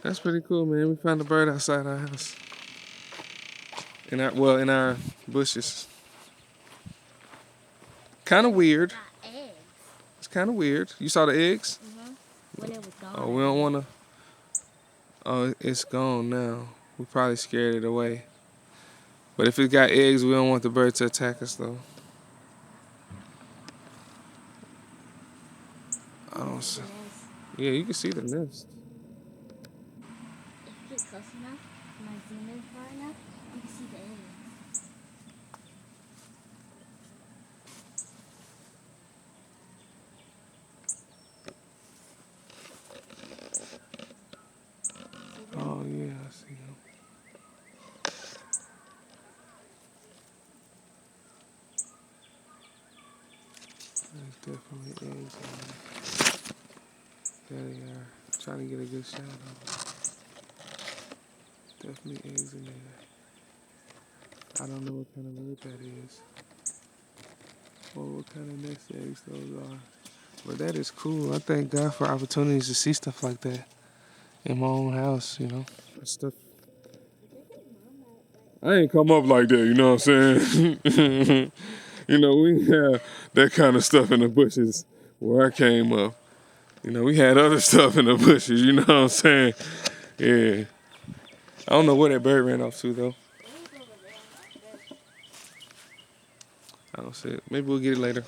That's pretty cool, man. We found a bird outside our house. In our bushes. Kind of weird. Got eggs. It's kind of weird. You saw the eggs? When it was gone. Oh, we don't want to. Oh, it's gone now. We probably scared it away. But if it got eggs, we don't want the bird to attack us, though. I don't see. Yeah, you can see the nest. If you get close enough, and I zoom in far enough, you can see the eggs. See them? Oh, yeah, I see them. There's definitely eggs in there. There they are. Trying to get a good shot of them. Definitely eggs in there. I don't know what kind of bird that is. Or what kind of nest eggs those are. But that is cool. I thank God for opportunities to see stuff like that in my own house, you know. Stuff. I ain't come up like that, you know what I'm saying? You know, we have that kind of stuff in the bushes where I came up. You know, we had other stuff in the bushes, you know what I'm saying? Yeah. I don't know where that bird ran off to, though. I don't see it. Maybe we'll get it later.